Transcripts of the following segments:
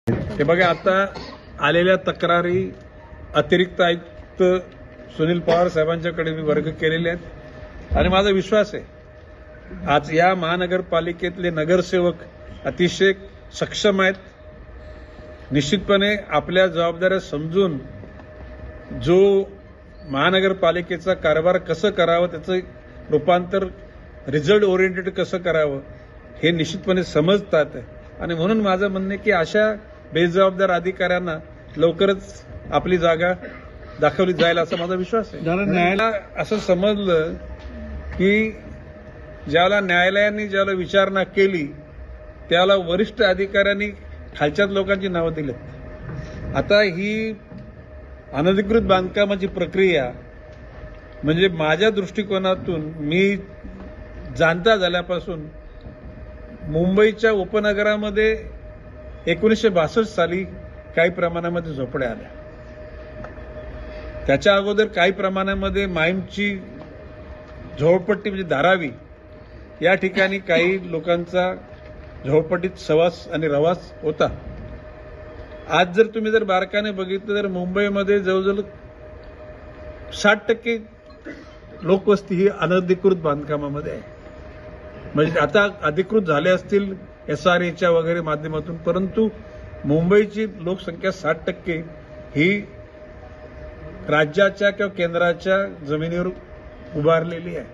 हे बघा, आता आलेल्या तक्रारी अतिरिक्त आयुक्त सुनील पवार साहेबांच्याकडे मी वर्ग केलेले आहेत आणि माझा विश्वास आहे आज या महानगरपालिकेतले नगरसेवक अतिशय सक्षम आहेत. निश्चितपणे आपल्या जबाबदाऱ्या समजून जो महानगरपालिकेचा कारभार कसं करावं, त्याचं रूपांतर रिझल्ट ओरिएंटेड कसं करावं हे निश्चितपणे समजतात आणि म्हणून माझं म्हणणं आहे की अशा बेजबाबदार अधिकाऱ्यांना लवकरच आपली जागा दाखवली जाईल असा माझा विश्वास आहे. न्यायालयाला असं समजलं की ज्याला न्यायालयाने ज्याला विचारणा केली त्याला वरिष्ठ अधिकाऱ्यांनी खालच्याच लोकांची नावं दिलेत. आता ही अनधिकृत बांधकामाची प्रक्रिया म्हणजे माझ्या दृष्टिकोनातून मी जाणता झाल्यापासून मुंबईच्या उपनगरामध्ये 1962 साली काही प्रमाणामध्ये झोपड्या आल्या. त्याच्या अगोदर काही प्रमाणामध्ये माईमची झोपडपट्टी म्हणजे धारावी या ठिकाणी काही लोकांचा झोपडपट्टीत सहवास आणि रवास होता. आज जर तुम्ही जर बारकाने बघितलं तर मुंबईमध्ये जवळजवळ 60% लोकवस्ती ही अनधिकृत बांधकामामध्ये आहे. म्हणजे आता अधिकृत झाले असतील SRAच्या वगैरे माध्यमातून, परंतु मुंबईची लोकसंख्या 60% ही राज्याच्या किंवा केंद्राच्या जमिनीवर उभारलेली आहे.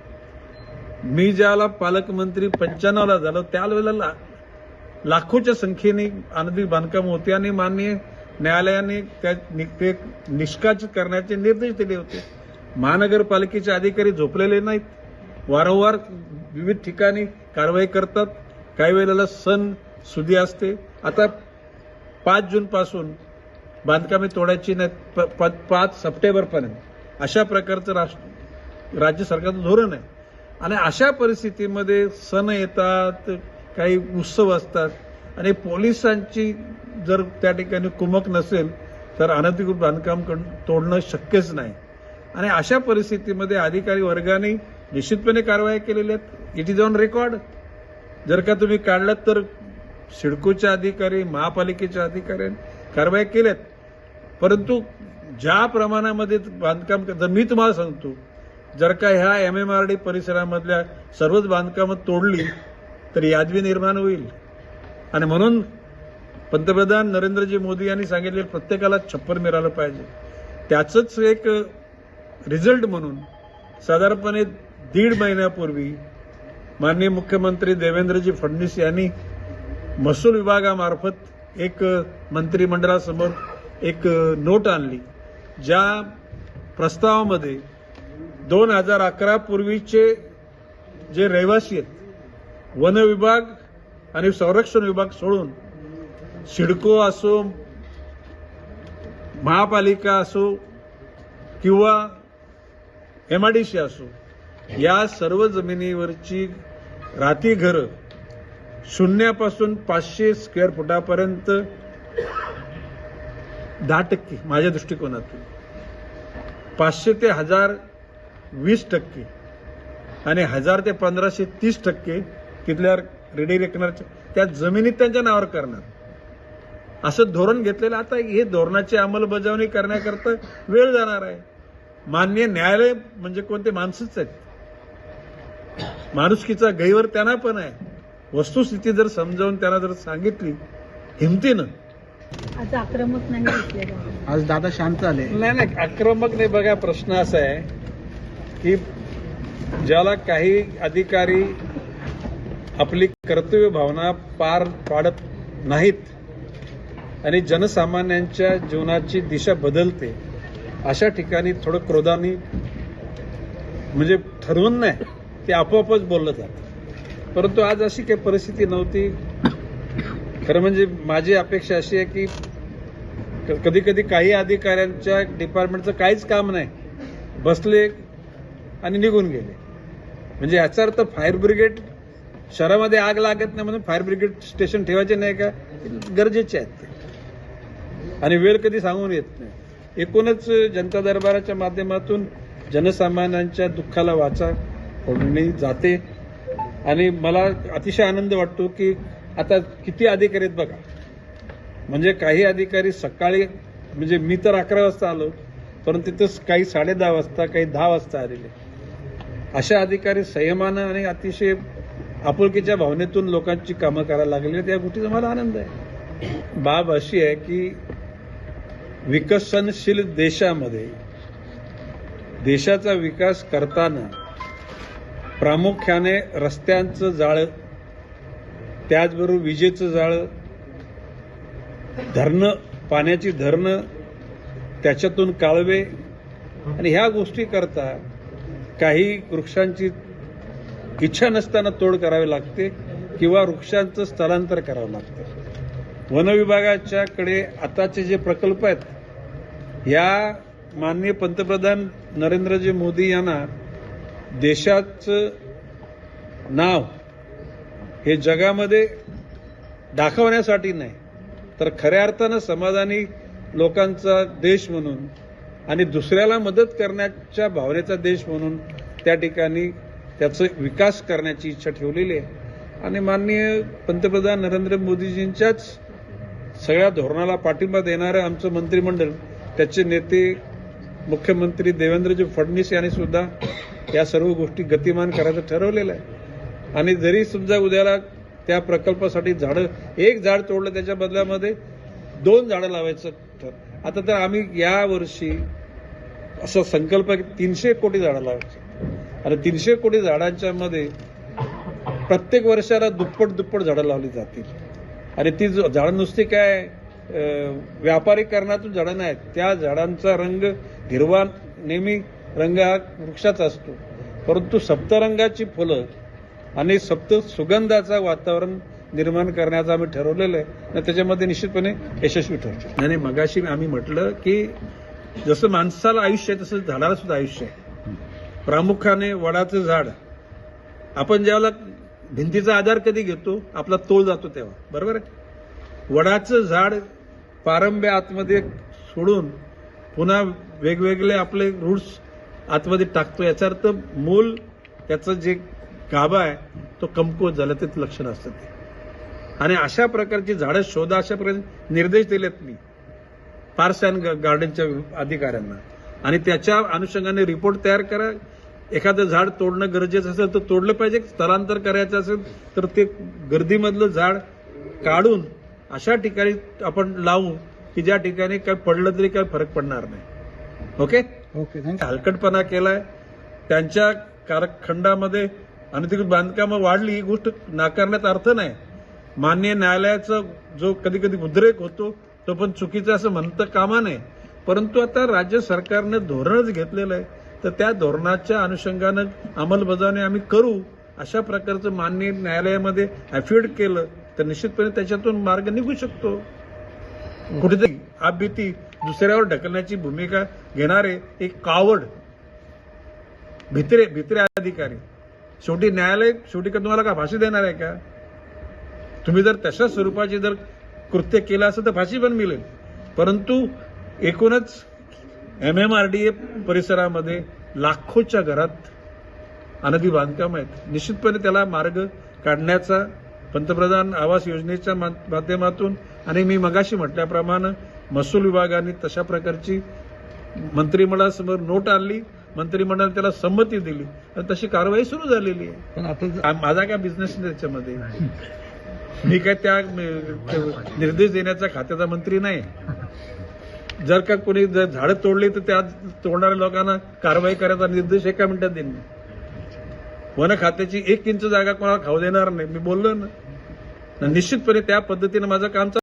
मी ज्याला पालकमंत्री 95ला झालो त्यावेळेला लाखोच्या संख्येने अनधिकृत बांधकाम होते आणि माननीय न्यायालयाने ते निष्कासित करण्याचे निर्देश दिले होते. महानगरपालिकेचे अधिकारी झोपलेले नाहीत, वारंवार विविध ठिकाणी कारवाई करतात. काही वेळेला सण सुदी असते. आता 5 जूनपासून बांधकामे तोडायची नाहीत, 5 सप्टेंबरपर्यंत अशा प्रकारचं राज्य सरकारचं धोरण आहे. आणि अशा परिस्थितीमध्ये सण येतात, काही उत्सव असतात आणि पोलिसांची जर त्या ठिकाणी कुमक नसेल तर अनधिकृत बांधकाम तोडणं शक्यच नाही. आणि अशा परिस्थितीमध्ये अधिकारी वर्गाने निश्चितपणे कारवाई केलेल्या आहेत. It is on record. जर का तुम्ही काढलात तर सिडकोचे अधिकारी, महापालिकेच्या अधिकाऱ्यांनी कारवाई केल्यात. परंतु ज्या प्रमाणामध्ये बांधकाम जर मी तुम्हाला सांगतो, जर का ह्या MMRD परिसरामधल्या सर्वच बांधकामं तोडली तर यादवी निर्माण होईल. आणि म्हणून पंतप्रधान नरेंद्रजी मोदी यांनी सांगितले प्रत्येकाला छप्पर मिळालं पाहिजे. त्याचंच एक रिझल्ट म्हणून साधारणपणे 1.5 महिन्यापूर्वी माननीय मुख्यमंत्री देवेंद्रजी फडणवीस यांनी महसूल विभागामार्फत एक मंत्रिमंडळासमोर एक नोट आणली, ज्या प्रस्तावामध्ये 2011 पूर्वीचे जे रहिवासी आहेत, वन विभाग आणि संरक्षण विभाग सोडून सिडको असो, महापालिका असो किंवा MIDC असो, या सर्व जमिनीवरची राहती घरं शून्यापासून 500 स्क्वेअर फुटापर्यंत 10% माझ्या दृष्टिकोनातून, 500 ते 1000 20% आणि 1000 ते 1500 30% तिथल्या रेडी रेकनरच्या त्या जमिनीत त्यांच्या नावावर करणार असं धोरण घेतलेलं. आता हे धोरणाची अंमलबजावणी करण्याकरता वेळ जाणार आहे. माननीय न्यायालय म्हणजे कोणते माणसंच आहेत. माणुसकीचा गैर त्यांना पण आहे. वस्तुस्थिती जर समजावून त्यांना जर सांगितली हिमतीनं, आज आक्रमक नाही दिसले. आज दादा शांत आले. नाही आक्रमक नाही. बघा, प्रश्न असा आहे की ज्याला काही अधिकारी आपली कर्तव्य भावना पार पाडत नाहीत आणि जनसामान्यांच्या जीवनाची दिशा बदलते, अशा ठिकाणी थोडं क्रोधाने म्हणजे ठरवून नाही, ते आपोआपच बोललं जातं. परंतु आज अशी काही परिस्थिती नव्हती. खरं म्हणजे माझी अपेक्षा अशी आहे की कधी कधी काही अधिकाऱ्यांच्या डिपार्टमेंटचं काहीच काम नाही, बसले आणि निघून गेले. म्हणजे याचा अर्थ फायर ब्रिगेड शहरामध्ये आग लागत नाही म्हणून फायर ब्रिगेड स्टेशन ठेवायचे नाही का? गरजेचे आहेत ते. आणि वेळ कधी सांगून येत नाही. एकूणच जनता दरबाराच्या माध्यमातून जनसामान्यांच्या दुःखाला वाचा फोडली जाते आणि मला अतिशय आनंद वाटतो की आता किती अधिकारी आहेत बघा. म्हणजे काही अधिकारी सकाळी, म्हणजे मी तर 11 वाजता आलो, परंतु तिथं काही 10:30 वाजता, काही 10 वाजता आलेले. अशा अधिकारी संयमानं आणि अतिशय आपुलकीच्या भावनेतून लोकांची कामं करायला लागलेली, त्या गोष्टीचा मला आनंद आहे. बाब अशी आहे की विकसनशील देशामध्ये देशाचा विकास करताना प्रामुख्याने रस्त्यांचं जाळं, त्याचबरोबर विजेचं जाळं, धरणं, पाण्याची धरणं, त्याच्यातून कालवे आणि ह्या गोष्टी करता काही वृक्षांची इच्छा नसताना तोड करावी लागते किंवा वृक्षांचं स्थलांतर करावं लागतं. वन विभागाच्याकडे आताचे जे प्रकल्प आहेत, या माननीय पंतप्रधान नरेंद्रजी मोदी यांना देशाचं नाव हे जगामध्ये दाखवण्यासाठी नाही, तर खऱ्या अर्थानं समाधानी लोकांचा देश म्हणून आणि दुसऱ्याला मदत करण्याच्या भावनेचा देश म्हणून त्या ठिकाणी त्याचा विकास करण्याची इच्छा ठेवलेली आहे. आणि माननीय पंतप्रधान नरेंद्र मोदीजींच्याच सगळ्या धोरणाला पाठिंबा देणारं आमचं मंत्रिमंडळ, त्याचे नेते मुख्यमंत्री देवेंद्रजी फडणवीस यांनी सुद्धा या सर्व गोष्टी गतिमान करायचं ठरवलेलं आहे. आणि जरी समजा उद्याला त्या प्रकल्पासाठी झाडं, एक झाड तोडलं त्याच्या बदल्यामध्ये 2 झाडं लावायचं आता तर आम्ही यावर्षी असा संकल्प आहे की 300 कोटी झाडं लावायची. आणि 300 कोटी झाडांच्या मध्ये प्रत्येक वर्षाला दुप्पट झाडं लावली जातील. आणि ती झाडं नुसती काय व्यापारीकरणातून झाडं नाहीत, त्या झाडांचा रंग हिरवा, नेहमी रंग हा वृक्षाचा असतो, परंतु सप्तरंगाची फुलं आणि सप्त सुगंधाचं वातावरण निर्माण करण्याचं आम्ही ठरवलेलं आहे आणि त्याच्यामध्ये निश्चितपणे यशस्वी ठरतो. आणि मगाशी आम्ही म्हटलं की जसं माणसाला आयुष्य आहे तसं झाडाला सुद्धा आयुष्य आहे. प्रामुख्याने वडाचं झाड, आपण ज्यावेळेला भिंतीचा आधार कधी घेतो, आपला तोल जातो तेव्हा, बरोबर आहे. वडाचं झाड पारंब्य आतमध्ये सोडून पुन्हा वेगवेगळे आपले रूट्स आतमध्ये टाकतो, याचा अर्थ मूल, त्याचं जे गाभा आहे तो कमकुवत झाला, ते लक्षणं असतात ते. आणि अशा प्रकारची झाडं शोधा, अशा प्रकारचे निर्देश दिलेत मी फॉरेस्ट अँड गार्डनच्या अधिकाऱ्यांना. आणि त्याच्या अनुषंगाने रिपोर्ट तयार करा. एखादं झाड तोडणं गरजेचं असेल तर तोडलं पाहिजे, स्थलांतर करायचं असेल तर ते गर्दीमधलं झाड काढून अशा ठिकाणी आपण लावू की ज्या ठिकाणी काय पडलं तरी काय फरक पडणार नाही. ओके, हलकटपणा केलाय त्यांच्या कारखंडामध्ये, अनधिकृत बांधकामं वाढली, ही गोष्ट नाकारण्यात अर्थ नाही. माननीय न्यायालयाचा जो कधी कधी उद्रेक होतो तो पण चुकीचा असं म्हणतं कामा नये. परंतु आता राज्य सरकारनं धोरणच घेतलेलं आहे, तर त्या धोरणाच्या अनुषंगानं अंमलबजावणी आम्ही करू. अशा प्रकारचं माननीय न्यायालयामध्ये ॲफिडेव्हिट केलं तर निश्चितपणे त्याच्यातून मार्ग निघू शकतो. कुठेतरी आपबीती दुसऱ्यावर ढकलण्याची भूमिका घेणारे एक कावड भित्रे अधिकारी, शेवटी न्यायालय शेवटी का तुम्हाला का फाशी देणार आहे का? तुम्ही जर तशा स्वरूपाची जर कृत्य केलं असं तर फाशी पण मिळेल. परंतु एकूणच MMRDA परिसरामध्ये लाखोच्या घरात अनधिकृत बांधकाम आहेत. निश्चितपणे त्याला मार्ग काढण्याचा पंतप्रधान आवास योजनेच्या माध्यमातून आणि मी मगाशी म्हटल्याप्रमाणे महसूल विभागाने तशा प्रकारची मंत्रिमंडळासमोर नोट आणली, मंत्रिमंडळाने त्याला संमती दिली आणि तशी कारवाई सुरू झालेली आहे. पण आता माझा काय बिझनेस नाही त्याच्यामध्ये, मी काय त्या निर्देश देण्याचा खात्याचा मंत्री नाही. जर का कोणी जर झाडं तोडली तर त्या तोडणाऱ्या लोकांना कारवाई करायचा निर्देश 1 मिनिटात देईन मी. वन खात्याची 1 इंच जागा कोणाला खाऊ देणार नाही, मी बोललो ना. निश्चितपणे त्या पद्धतीनं माझं काम